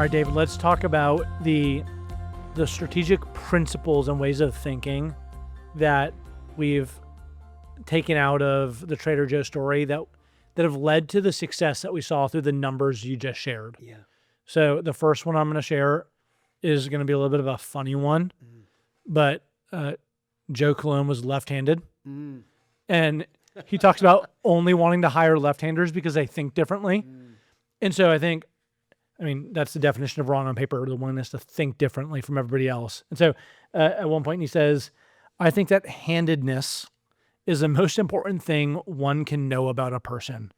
right, David, let's talk about the strategic principles and ways of thinking that we've taken out of the Trader Joe story that have led to the success that we saw through the numbers you just shared. Yeah. So the first one I'm going to share is going to be a little bit of a funny one, but Joe Cologne was left-handed, and he talks about only wanting to hire left-handers because they think differently. And so I mean, that's the definition of wrong on paper, the willingness to think differently from everybody else. And so at one point he says, I think that handedness is the most important thing one can know about a person.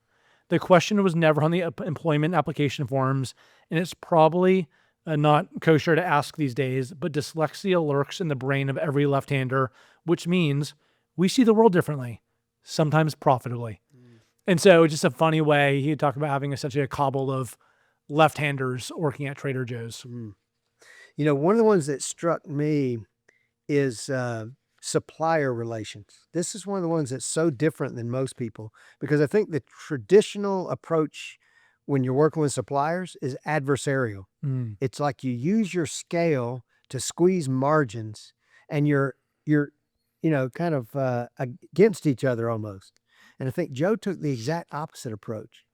The question was never on the employment application forms, and it's probably not kosher to ask these days, but dyslexia lurks in the brain of every left-hander, which means we see the world differently, sometimes profitably. And so just a funny way, he talked about having essentially a cobble of left-handers working at Trader Joe's. You know, one of the ones that struck me is supplier relations. This is one of the ones that's so different than most people, because I think the traditional approach when you're working with suppliers is adversarial. It's like you use your scale to squeeze margins, and you're kind of against each other almost. And I think Joe took the exact opposite approach.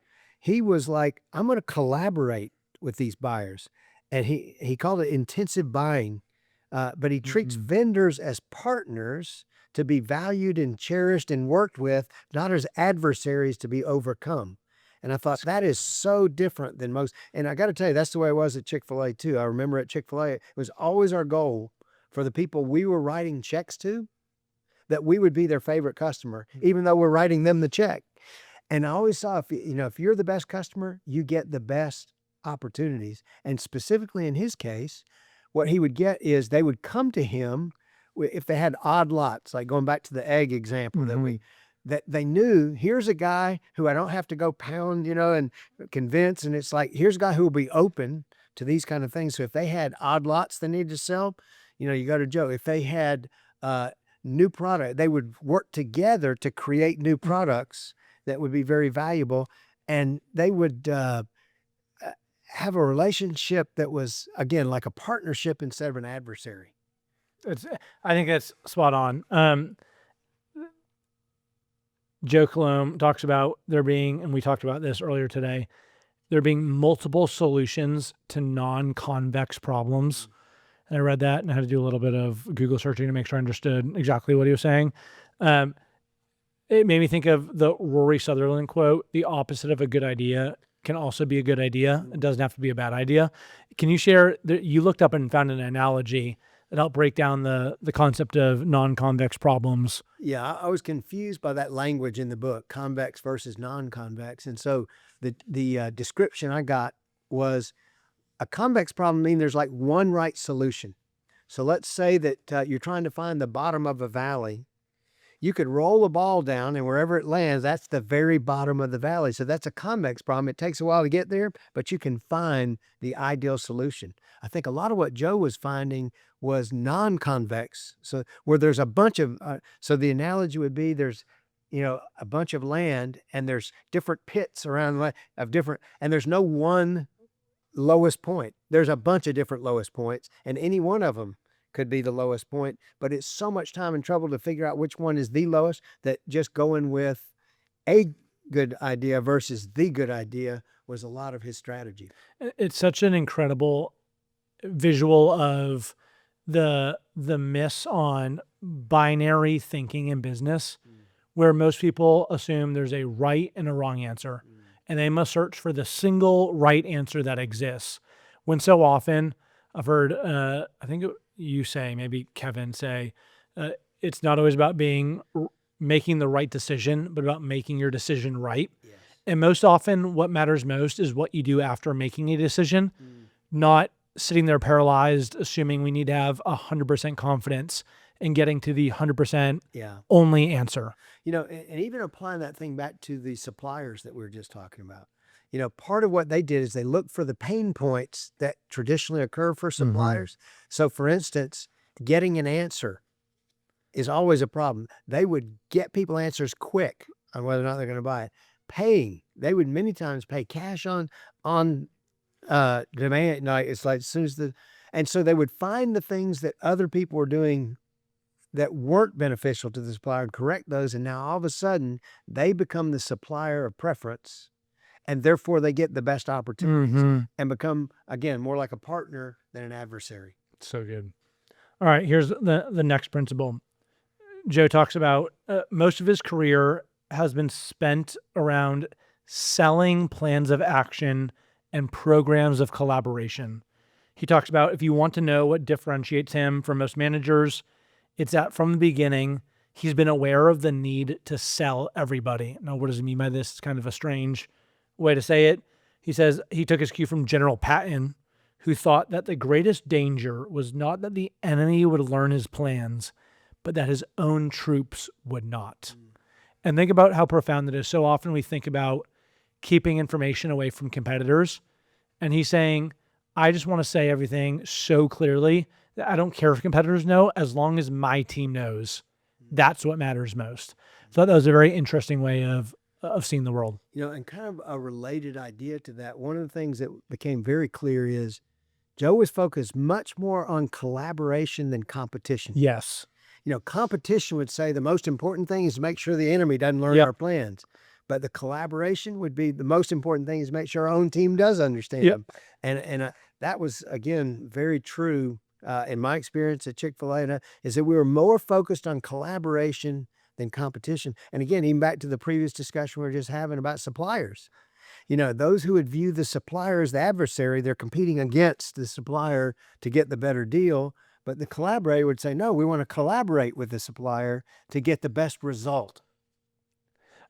He was like, I'm going to collaborate with these buyers. And he called it intensive buying, but he treats vendors as partners to be valued and cherished and worked with, not as adversaries to be overcome. And I thought that is so different than most. And I got to tell you, that's the way it was at Chick-fil-A too. I remember at Chick-fil-A, it was always our goal for the people we were writing checks to, that we would be their favorite customer, even though we're writing them the check. And I always saw, if you're the best customer, you get the best opportunities. And specifically in his case, what he would get is they would come to him if they had odd lots, like going back to the egg example that they knew, here's a guy who I don't have to go pound, and convince. And it's like, here's a guy who will be open to these kind of things. So if they had odd lots they needed to sell, you go to Joe. If they had new product, they would work together to create new products that would be very valuable. And they would have a relationship that was, again, like a partnership instead of an adversary. I think that's spot on. Joe Cologne talks about there being, and we talked about this earlier today, there being multiple solutions to non-convex problems. And I read that and I had to do a little bit of Google searching to make sure I understood exactly what he was saying. It made me think of the Rory Sutherland quote, the opposite of a good idea can also be a good idea. It doesn't have to be a bad idea. Can you share, you looked up and found an analogy that helped break down the concept of non-convex problems. Yeah, I was confused by that language in the book, convex versus non-convex. And so the description I got was, a convex problem means there's like one right solution. So let's say that you're trying to find the bottom of a valley. You could roll a ball down, and wherever it lands, that's the very bottom of the valley. So that's a convex problem. It takes a while to get there, but you can find the ideal solution. I think a lot of what Joe was finding was non-convex. So where there's a bunch of, so the analogy would be there's, a bunch of land, and there's different pits around of different, and there's no one lowest point. There's a bunch of different lowest points, and any one of them could be the lowest point, but it's so much time and trouble to figure out which one is the lowest that just going with a good idea versus the good idea was a lot of his strategy. It's such an incredible visual of the miss on binary thinking in business, where most people assume there's a right and a wrong answer, and they must search for the single right answer that exists. When so often I've heard, I think you say, maybe Kevin say, it's not always about making the right decision, but about making your decision right. Yes. And most often what matters most is what you do after making a decision, not sitting there paralyzed, assuming we need to have 100% confidence in getting to the 100% only answer. And even applying that thing back to the suppliers that we were just talking about. Part of what they did is they looked for the pain points that traditionally occur for suppliers. So for instance, getting an answer is always a problem. They would get people answers quick on whether or not they're going to buy it. Paying, they would many times pay cash on demand. Like it's like as soon as and so they would find the things that other people were doing that weren't beneficial to the supplier and correct those. And now all of a sudden they become the supplier of preference, and therefore they get the best opportunities and become, again, more like a partner than an adversary. So good. All right, here's the next principle. Joe talks about most of his career has been spent around selling plans of action and programs of collaboration. He talks about if you want to know what differentiates him from most managers, it's that from the beginning, he's been aware of the need to sell everybody. Now, what does he mean by this? It's kind of a strange way to say it. He says he took his cue from General Patton, who thought that the greatest danger was not that the enemy would learn his plans, but that his own troops would not. And think about how profound that is. So often we think about keeping information away from competitors. And he's saying, I just want to say everything so clearly that I don't care if competitors know, as long as my team knows. That's what matters most. So that was a very interesting way of seeing the world. You know, and kind of a related idea to that, one of the things that became very clear is Joe was focused much more on collaboration than competition. Yes. You know, competition would say the most important thing is to make sure the enemy doesn't learn our plans. But the collaboration would be the most important thing is make sure our own team does understand them. And that was, again, very true in my experience at Chick-fil-A, is that we were more focused on collaboration than competition. And again, even back to the previous discussion we were just having about suppliers. You know, those who would view the supplier as the adversary, they're competing against the supplier to get the better deal. But the collaborator would say, no, we want to collaborate with the supplier to get the best result.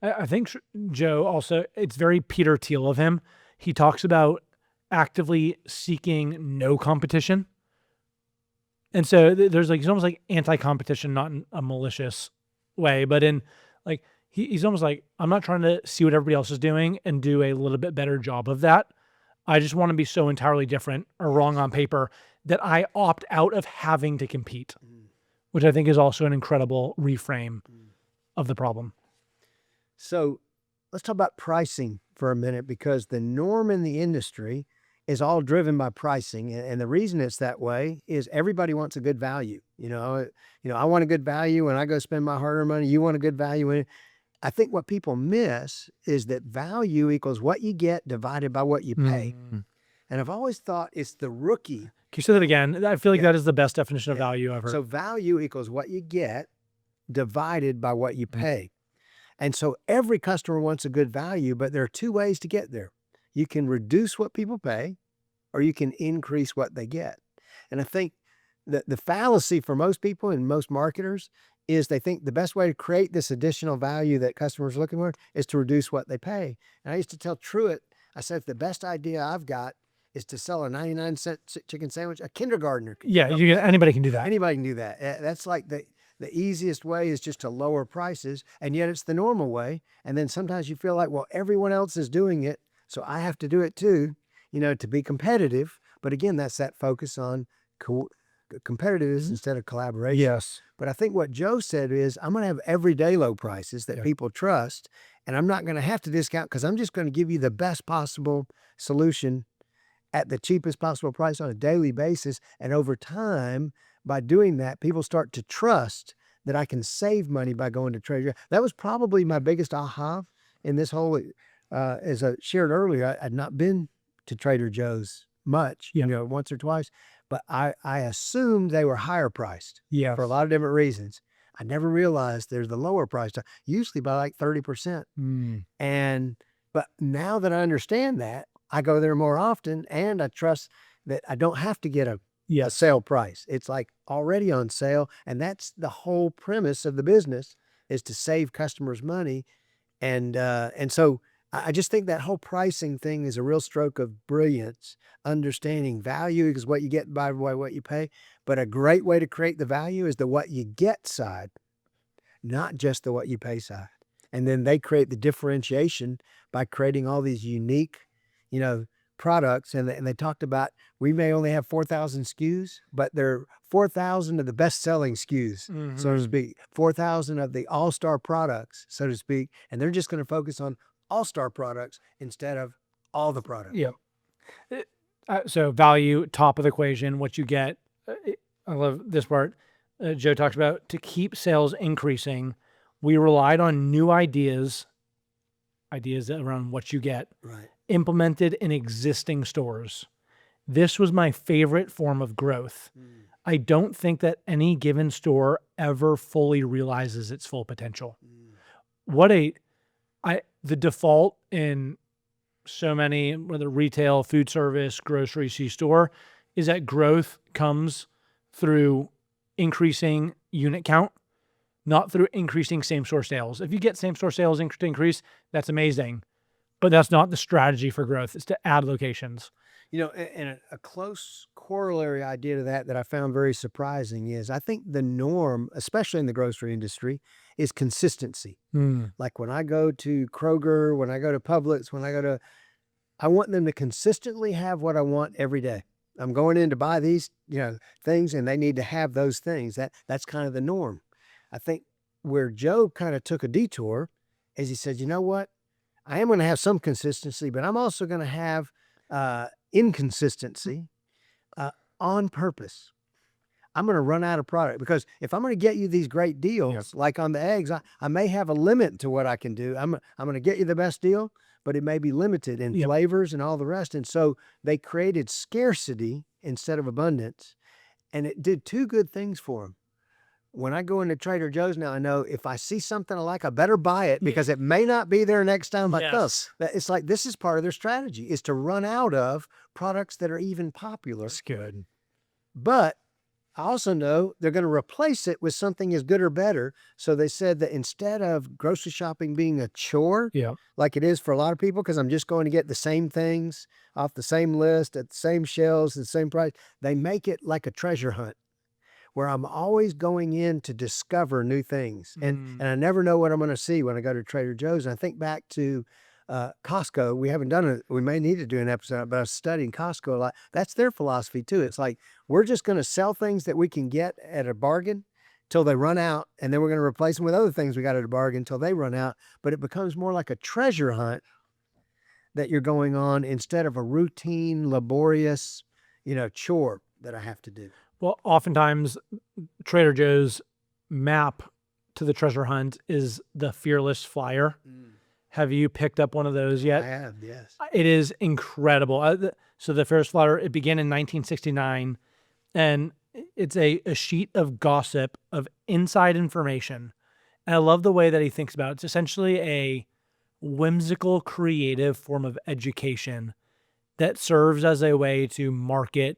I think Joe also, it's very Peter Thiel of him. He talks about actively seeking no competition. And so there's like, he's almost like anti-competition, not in a malicious way, but in like, he's almost like, I'm not trying to see what everybody else is doing and do a little bit better job of that. I just want to be so entirely different or wrong on paper that I opt out of having to compete, which I think is also an incredible reframe of the problem. So let's talk about pricing for a minute, because the norm in the industry is all driven by pricing. And the reason it's that way is everybody wants a good value. You know, I want a good value when I go spend my hard-earned money. You want a good value. I think what people miss is that value equals what you get divided by what you pay. And I've always thought it's the rookie. Can you say that again? I feel like that is the best definition of value ever. So value equals what you get divided by what you pay. And so every customer wants a good value, but there are two ways to get there. You can reduce what people pay, or you can increase what they get. And I think that the fallacy for most people and most marketers is they think the best way to create this additional value that customers are looking for is to reduce what they pay. And I used to tell Truett, I said, the best idea I've got is to sell a 99-cent chicken sandwich. A kindergartner can. Yeah, anybody can do that. Anybody can do that. That's like the easiest way is just to lower prices, and yet it's the normal way. And then sometimes you feel like, well, everyone else is doing it, so I have to do it too, you know, to be competitive. But again, that's that focus on competitiveness instead of collaboration. Yes. But I think what Joe said is, I'm going to have everyday low prices that people trust, and I'm not going to have to discount because I'm just going to give you the best possible solution at the cheapest possible price on a daily basis. And over time, by doing that, people start to trust that I can save money by going to Trader Joe's. That was probably my biggest aha in this whole, as I shared earlier, I'd not been to Trader Joe's much, you know, once or twice, but I assumed they were higher priced for a lot of different reasons. I never realized there's the lower price, usually by like 30%. But now that I understand that, I go there more often, and I trust that I don't have to get a sale price. It's like already on sale. And that's the whole premise of the business, is to save customers money. And so I just think that whole pricing thing is a real stroke of brilliance, understanding value is what you get by what you pay. But a great way to create the value is the what you get side, not just the what you pay side. And then they create the differentiation by creating all these unique, you know, products. And they talked about, we may only have 4,000 SKUs, but there are 4,000 of the best-selling SKUs, so to speak, 4,000 of the all-star products, so to speak. And they're just going to focus on all-star products instead of all the products. Yeah. So value, top of the equation, what you get. I love this part. Joe talks about to keep sales increasing, we relied on new ideas around what you get Right. implemented in existing stores. This was my favorite form of growth. I don't think that any given store ever fully realizes its full potential. The default in so many, whether retail, food service, grocery, C-store, is that growth comes through increasing unit count, not through increasing same-store sales. If you get same-store sales to increase, that's amazing. But that's not the strategy for growth. It's to add locations. And a close corollary idea to that I found very surprising is I think the norm, especially in the grocery industry, is consistency. Like when I go to Kroger, when I go to Publix, I want them to consistently have what I want every day. I'm going in to buy these, things, and they need to have those things. That's kind of the norm. I think where Joe kind of took a detour is he said, you know what? I am going to have some consistency, but I'm also going to have inconsistency on purpose. I'm going to run out of product because if I'm going to get you these great deals, like on the eggs, I may have a limit to what I can do. I'm going to get you the best deal, but it may be limited in flavors and all the rest. And so they created scarcity instead of abundance, and it did two good things for them. When I go into Trader Joe's now, I know if I see something I like, I better buy it because it may not be there next time I come. It's like this is part of their strategy is to run out of products that are even popular. That's good. But I also know they're going to replace it with something as good or better. So they said that instead of grocery shopping being a chore, like it is for a lot of people, because I'm just going to get the same things off the same list at the same shelves, at the same price, they make it like a treasure hunt, where I'm always going in to discover new things. And I never know what I'm going to see when I go to Trader Joe's. And I think back to Costco. We haven't done it. We may need to do an episode, but I was studying Costco a lot. That's their philosophy too. It's like, we're just going to sell things that we can get at a bargain till they run out. And then we're going to replace them with other things we got at a bargain till they run out. But it becomes more like a treasure hunt that you're going on instead of a routine, laborious, chore that I have to do. Well, oftentimes Trader Joe's map to the treasure hunt is the Fearless Flyer. Have you picked up one of those yet? I have, yes. It is incredible. So the Fearless Flyer, it began in 1969, and it's a sheet of gossip, of inside information. And I love the way that he thinks about it. It's essentially a whimsical, creative form of education that serves as a way to market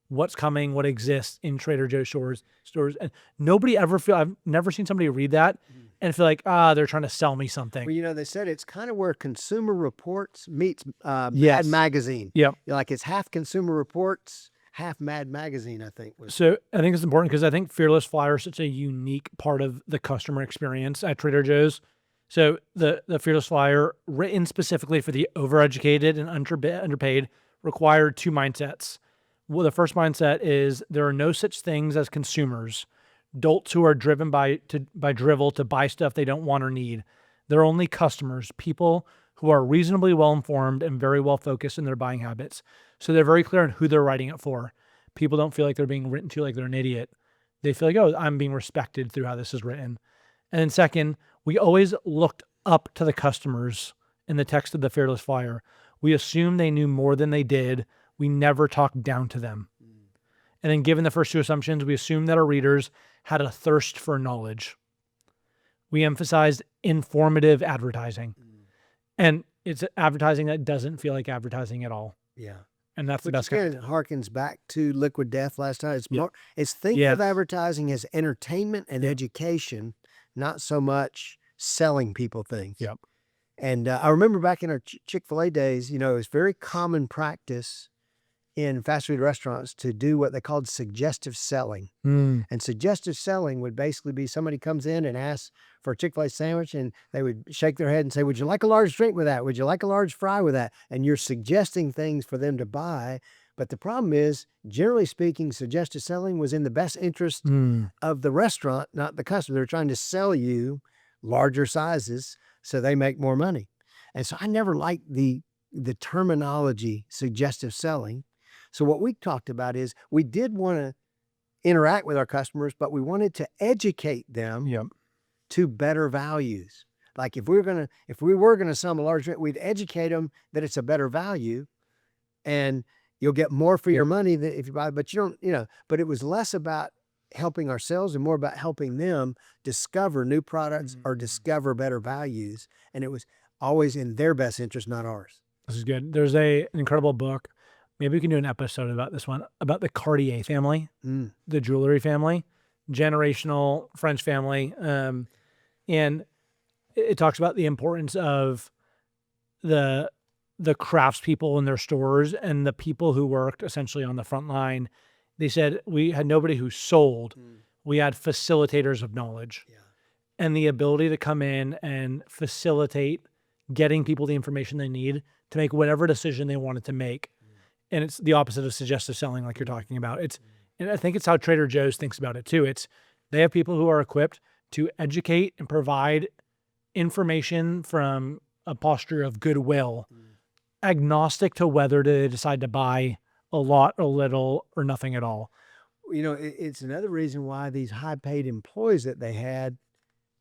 what's coming, what exists in Trader Joe's stores. And I've never seen somebody read that and feel like, they're trying to sell me something. Well, they said it's kind of where Consumer Reports meets Mad Magazine. Yep. Like it's half Consumer Reports, half Mad Magazine, I think. So I think it's important because I think Fearless Flyer is such a unique part of the customer experience at Trader Joe's. So the Fearless Flyer, written specifically for the overeducated and underpaid, required two mindsets. Well, the first mindset is there are no such things as consumers, dolts who are driven by drivel to buy stuff they don't want or need. They're only customers, people who are reasonably well informed and very well focused in their buying habits. So they're very clear on who they're writing it for. People don't feel like they're being written to like they're an idiot. They feel like, oh, I'm being respected through how this is written. And then second, we always looked up to the customers in the text of the Fearless Flyer. We assumed they knew more than they did. We never talked down to them. And then given the first two assumptions, we assumed that our readers had a thirst for knowledge. We emphasized informative advertising. And it's advertising that doesn't feel like advertising at all. Yeah. And that's the Which best again kind. harkens back to Liquid Death last time. It's think of advertising as entertainment and education, not so much selling people things. Yep. And I remember back in our Chick-fil-A days, it was very common practice in fast food restaurants to do what they called suggestive selling. And suggestive selling would basically be somebody comes in and asks for a Chick-fil-A sandwich, and they would shake their head and say, would you like a large drink with that? Would you like a large fry with that? And you're suggesting things for them to buy. But the problem is, generally speaking, suggestive selling was in the best interest of the restaurant, not the customer. They're trying to sell you larger sizes so they make more money. And so I never liked the terminology suggestive selling. So what we talked about is we did want to interact with our customers, but we wanted to educate them Yep. to better values. Like if we were gonna sell them a large, we'd educate them that it's a better value, and you'll get more for your money than if you buy. But you don't, But it was less about helping ourselves and more about helping them discover new products or discover better values. And it was always in their best interest, not ours. This is good. There's an incredible book. Maybe we can do an episode about this one, about the Cartier family, the jewelry family, generational French family. And it talks about the importance of the craftspeople in their stores and the people who worked essentially on the front line. They said we had nobody who sold. We had facilitators of knowledge, and the ability to come in and facilitate getting people the information they need to make whatever decision they wanted to make. And it's the opposite of suggestive selling, like you're talking about. And I think it's how Trader Joe's thinks about it too. They have people who are equipped to educate and provide information from a posture of goodwill, agnostic to whether they decide to buy a lot, a little, or nothing at all. It's another reason why these high-paid employees that they had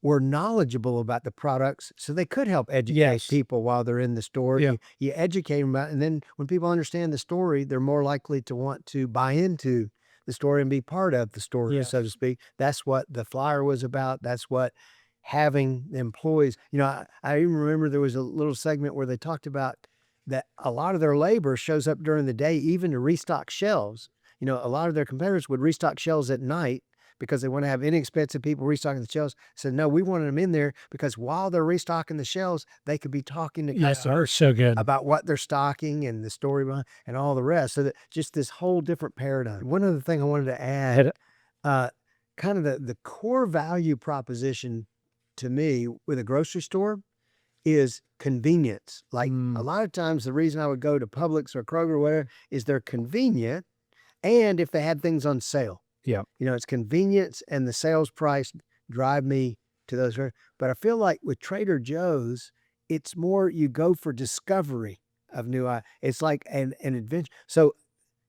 were knowledgeable about the products, so they could help educate people while they're in the store. Yeah. You educate them about it, and then when people understand the story, they're more likely to want to buy into the story and be part of the story, so to speak. That's what the flyer was about. That's what having the employees. I even remember there was a little segment where they talked about that a lot of their labor shows up during the day, even to restock shelves. A lot of their competitors would restock shelves at night because they want to have inexpensive people restocking the shelves. Said, no, we wanted them in there because while they're restocking the shelves, they could be talking to customers so good about what they're stocking and the story behind and all the rest. So that just this whole different paradigm. One other thing I wanted to add, kind of the core value proposition to me with a grocery store is convenience. Like a lot of times the reason I would go to Publix or Kroger or whatever is they're convenient, and if they had things on sale. Yeah. It's convenience and the sales price drive me to those. But I feel like with Trader Joe's, it's more you go for discovery of new. It's like an adventure. So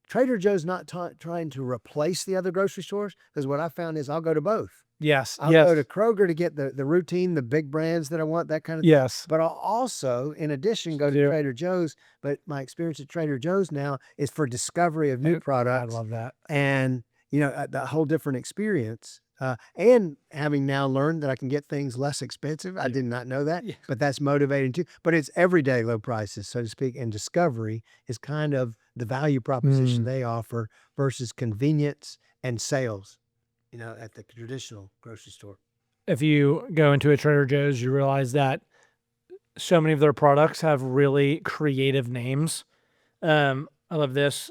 Trader Joe's not trying to replace the other grocery stores, because what I found is I'll go to both. Yes. I'll go to Kroger to get the routine, the big brands that I want, that kind of thing. Yes. But I'll also, in addition, go to Trader Joe's. But my experience at Trader Joe's now is for discovery of new products. I love that. And, the whole different experience. And having now learned that I can get things less expensive. I did not know that, but that's motivating too. But it's everyday low prices, so to speak. And discovery is kind of the value proposition they offer versus convenience and sales. At the traditional grocery store. If you go into a Trader Joe's, you realize that so many of their products have really creative names. I love this.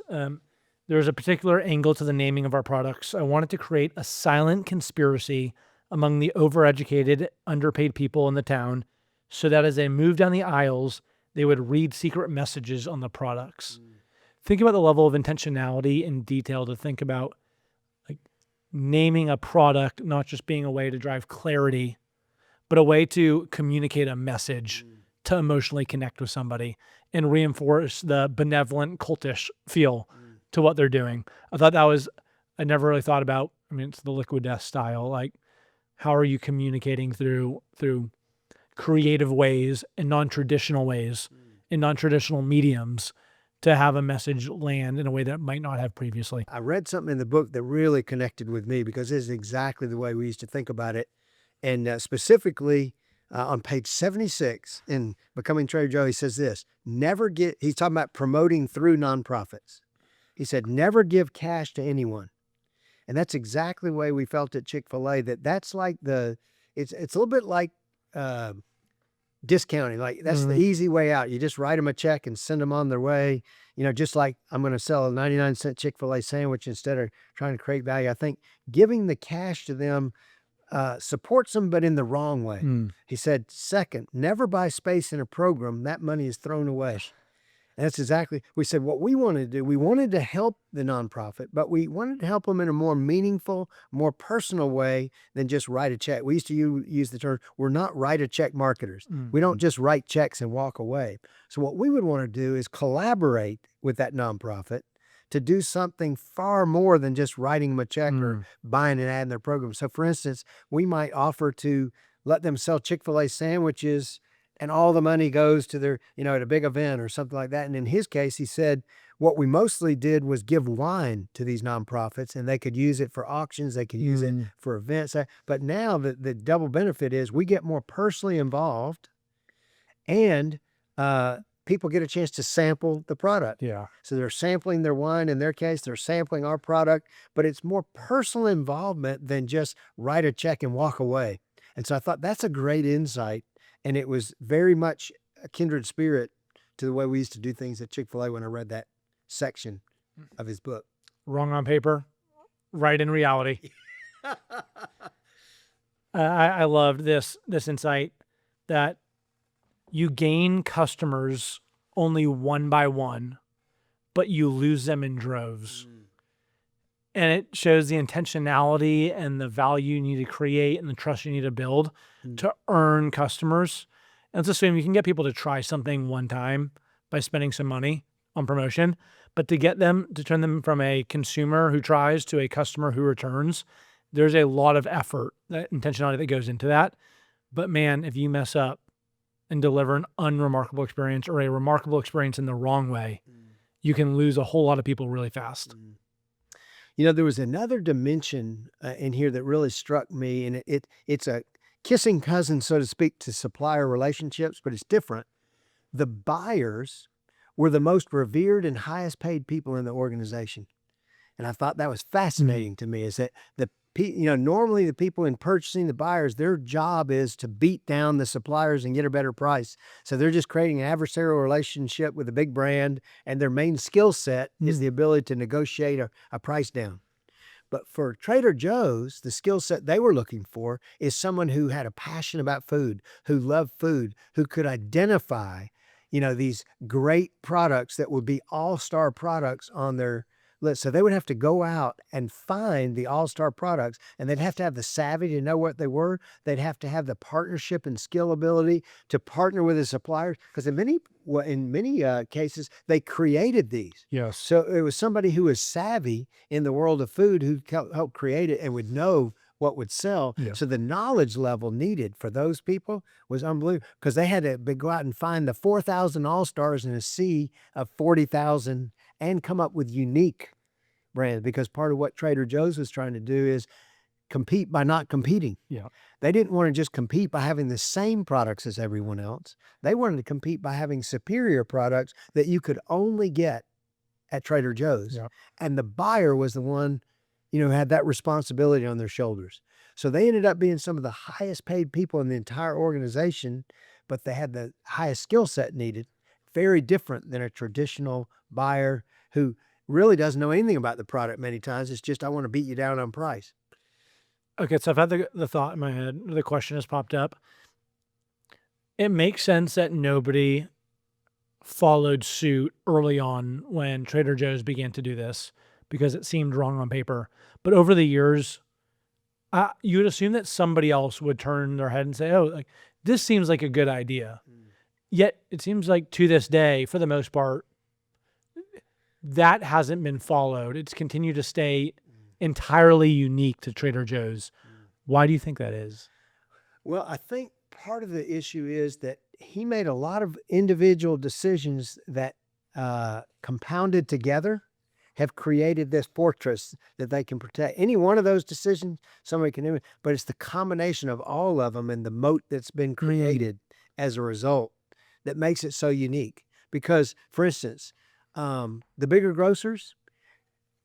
There's a particular angle to the naming of our products. I wanted to create a silent conspiracy among the overeducated, underpaid people in the town, so that as they moved down the aisles, they would read secret messages on the products. Think about the level of intentionality and detail to think about naming a product, not just being a way to drive clarity, but a way to communicate a message, to emotionally connect with somebody and reinforce the benevolent, cultish feel to what they're doing. I never really thought about, it's the Liquid Death style. Like, how are you communicating through creative ways and non-traditional ways, in non-traditional mediums, to have a message land in a way that might not have previously? I read something in the book that really connected with me, because this is exactly the way we used to think about it. And specifically on page 76 in Becoming Trader Joe, he says this: he's talking about promoting through nonprofits. He said, never give cash to anyone. And that's exactly the way we felt at Chick-fil-A, that's like it's a little bit like discounting. Like, that's the easy way out. You just write them a check and send them on their way. Just like I'm going to sell a 99-cent Chick-fil-A sandwich instead of trying to create value. I think giving the cash to them supports them, but in the wrong way. He said, second, never buy space in a program. That money is thrown away. And that's exactly, we said what we wanted to do. We wanted to help the nonprofit, but we wanted to help them in a more meaningful, more personal way than just write a check. We used to use the term, we're not write a check marketers. We don't just write checks and walk away. So what we would want to do is collaborate with that nonprofit to do something far more than just writing them a check or buying an ad in their program. So, for instance, we might offer to let them sell Chick-fil-A sandwiches and all the money goes to their, at a big event or something like that. And in his case, he said, what we mostly did was give wine to these nonprofits and they could use it for auctions, they could use it for events. But now the double benefit is we get more personally involved and people get a chance to sample the product. Yeah. So they're sampling their wine. In their case, they're sampling our product, but it's more personal involvement than just write a check and walk away. And so I thought that's a great insight. And it was very much a kindred spirit to the way we used to do things at Chick-fil-A when I read that section of his book. Wrong on paper, right in reality. I loved this insight that you gain customers only one by one, but you lose them in droves. And it shows the intentionality and the value you need to create and the trust you need to build to earn customers. And it's the same. You can get people to try something one time by spending some money on promotion, but to get them to turn them from a consumer who tries to a customer who returns, there's a lot of effort, that intentionality that goes into that. But man, if you mess up and deliver an unremarkable experience or a remarkable experience in the wrong way, you can lose a whole lot of people really fast. There was another dimension in here that really struck me, and it's a kissing cousin, so to speak, to supplier relationships, but it's different. The buyers were the most revered and highest paid people in the organization. And I thought that was fascinating to me, is that normally the people in purchasing, the buyers, their job is to beat down the suppliers and get a better price. So they're just creating an adversarial relationship with a big brand, and their main skill set is the ability to negotiate a price down. But for Trader Joe's, the skill set they were looking for is someone who had a passion about food, who loved food, who could identify, these great products that would be all-star products on their list. So they would have to go out and find the all-star products, and they'd have to have the savvy to know what they were. They'd have to have the partnership and skill ability to partner with the suppliers, because in many cases, they created these. Yes. So it was somebody who was savvy in the world of food who helped create it and would know what would sell. Yeah. So the knowledge level needed for those people was unbelievable, because they had to go out and find the 4,000 all-stars in a sea of 40,000 and come up with unique brands, because part of what Trader Joe's was trying to do is compete by not competing. Yeah. They didn't want to just compete by having the same products as everyone else. They wanted to compete by having superior products that you could only get at Trader Joe's. Yeah. And the buyer was the one, who had that responsibility on their shoulders. So they ended up being some of the highest paid people in the entire organization, but they had the highest skill set needed. Very different than a traditional buyer who really doesn't know anything about the product many times. It's just, I want to beat you down on price. Okay, so I've had the thought in my head, the question has popped up. It makes sense that nobody followed suit early on when Trader Joe's began to do this, because it seemed wrong on paper. But over the years, you would assume that somebody else would turn their head and say, oh, like, this seems like a good idea. Yet it seems like to this day, for the most part, that hasn't been followed. It's continued to stay entirely unique to Trader Joe's. Why do you think that is? Well, I think part of the issue is that he made a lot of individual decisions that compounded together have created this fortress that they can protect. Any one of those decisions, somebody can do it, but it's the combination of all of them and the moat that's been created as a result that makes it so unique. Because, for instance, the bigger grocers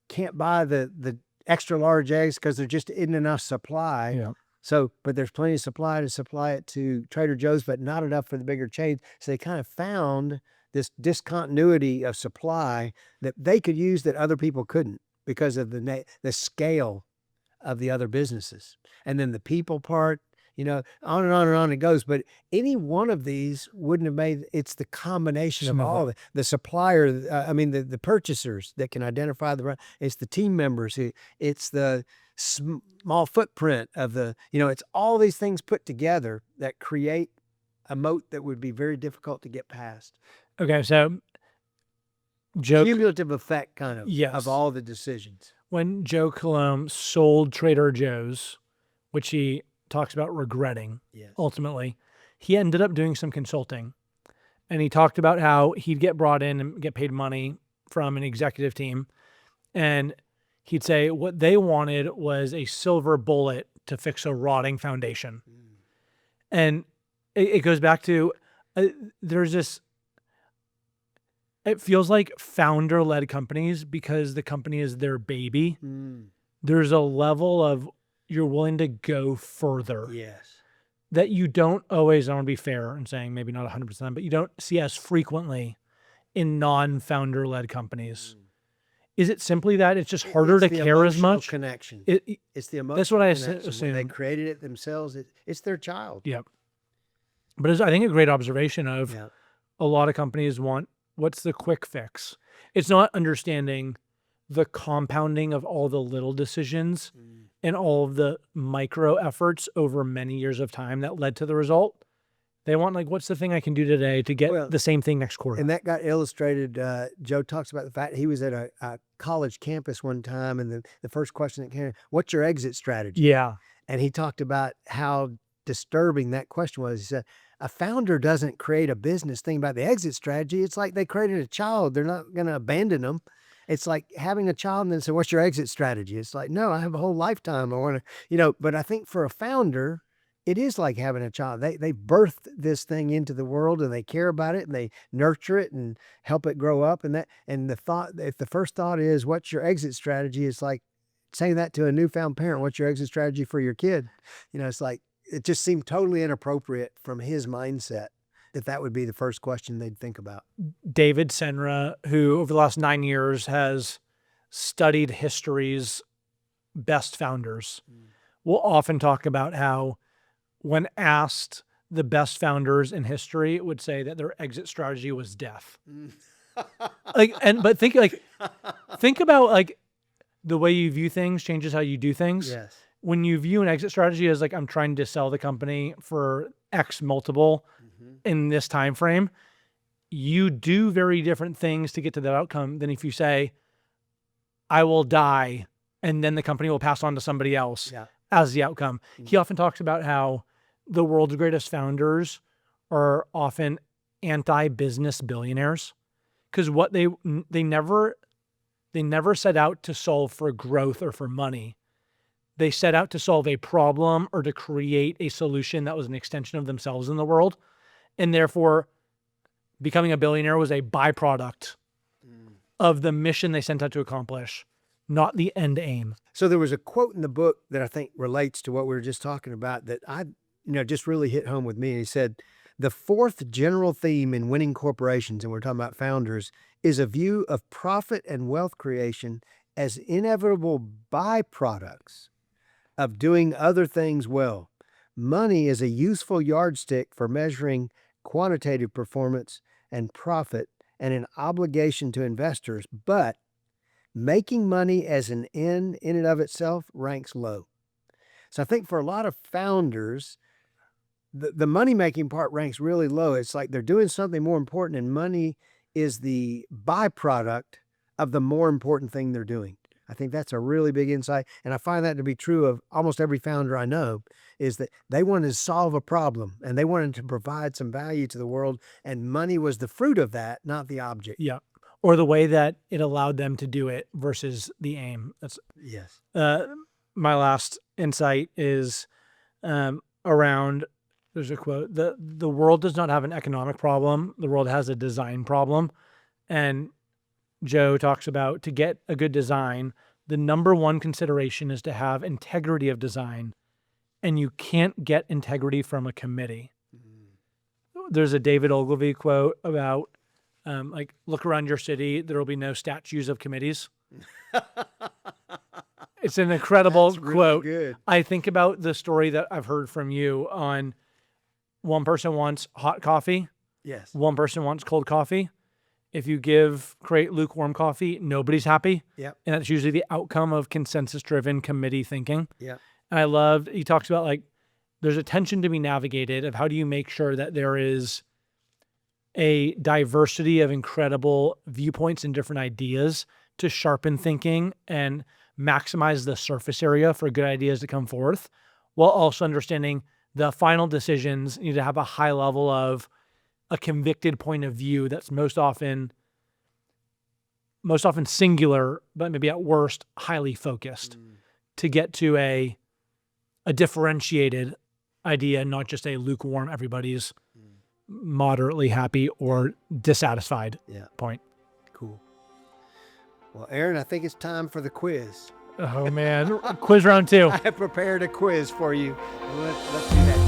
can't buy the extra large eggs because there just isn't enough supply. Yeah. So, but there's plenty of supply to supply it to Trader Joe's, but not enough for the bigger chains. So they kind of found this discontinuity of supply that they could use that other people couldn't because of the scale of the other businesses. And then the people part, on and on and on it goes. But any one of these wouldn't have made, it's the combination of all of it. The supplier, the purchasers that can identify it's the team members, it's the small footprint of it's all these things put together that create a moat that would be very difficult to get past. Okay, so Joe, Cumulative effect kind of Yes. of all the decisions. when Joe Colomb sold Trader Joe's, which he talks about regretting Yes. ultimately, he ended up doing some consulting. And he talked about how he'd get brought in and get paid money from an executive team. And he'd say what they wanted was a silver bullet to fix a rotting foundation. And it goes back to there's this, it feels like founder led companies, because the company is their baby. There's a level of you're willing to go further Yes. that you don't always, I want to be fair in saying maybe not 100%, but you don't see as frequently in non-founder led companies. Is it simply that it's just harder to the care as emotional much? connection. It- It's the emotional that's what I connection. When they assume. created it themselves. It's their child. Yeah. But it's, I think, a great observation of Yeah. a lot of companies want, what's the quick fix? It's not understanding the compounding of all the little decisions and all of the micro efforts over many years of time that led to the result. They want, like, what's the thing I can do today to get Well, the same thing next quarter? And that got illustrated. Joe talks about the fact he was at a college campus one time, and the first question that came, what's your exit strategy? Yeah. And he talked about how disturbing that question was. He said, a founder doesn't create a business thinking about the exit strategy. It's like they created a child. They're not going to abandon them. It's like having a child and then say, what's your exit strategy? It's like, no, I have a whole lifetime. I want to, but I think for a founder, it is like having a child. They birthed this thing into the world, and they care about it, and they nurture it and help it grow up. And if the first thought is, what's your exit strategy? It's like saying that to a newfound parent, what's your exit strategy for your kid? It's like, it just seemed totally inappropriate from his mindset that would be the first question they'd think about. David Senra, who over the last 9 years has studied history's best founders, will often talk about how, when asked the best founders in history, would say that their exit strategy was death. But think about, like, the way you view things changes how you do things. Yes. When you view an exit strategy as, like, I'm trying to sell the company for X multiple in this time frame, you do very different things to get to that outcome than if you say, I will die, and then the company will pass on to somebody else as the outcome. He often talks about how the world's greatest founders are often anti-business billionaires, because what they never set out to solve for growth or for money. They set out to solve a problem or to create a solution that was an extension of themselves in the world. And therefore, becoming a billionaire was a byproduct of the mission they sent out to accomplish, not the end aim. So there was a quote in the book that I think relates to what we were just talking about that just really hit home with me. And he said, the fourth general theme in winning corporations, and we're talking about founders, is a view of profit and wealth creation as inevitable byproducts of doing other things well. Money is a useful yardstick for measuring quantitative performance and profit and an obligation to investors, but making money as an end in and of itself ranks low. So I think for a lot of founders, the money-making part ranks really low. It's like they're doing something more important, and money is the byproduct of the more important thing they're doing. I think that's a really big insight, and I find that to be true of almost every founder I know, is that they wanted to solve a problem, and they wanted to provide some value to the world, and money was the fruit of that, not the object. Yeah. Or the way that it allowed them to do it versus the aim. That's Yes. my last insight is around, there's a quote, the world does not have an economic problem. The world has a design problem. And Joe talks about, to get a good design, the number one consideration is to have integrity of design. And you can't get integrity from a committee. There's a David Ogilvy quote about, look around your city, there will be no statues of committees. It's an incredible That's really quote. good. I think about the story that I've heard from you on, one person wants hot coffee, Yes. one person wants cold coffee. If you create lukewarm coffee, nobody's happy. Yep. And that's usually the outcome of consensus-driven committee thinking. Yep. And he talks about, like, there's a tension to be navigated of how do you make sure that there is a diversity of incredible viewpoints and different ideas to sharpen thinking and maximize the surface area for good ideas to come forth, while also understanding the final decisions need to have a high level of a convicted point of view that's most often singular, but maybe at worst highly focused to get to a differentiated idea, not just a lukewarm, everybody's moderately happy or dissatisfied point. Cool. Well, Aaron, I think it's time for the quiz. Oh man, quiz round 2. I have prepared a quiz for you. Let's do that.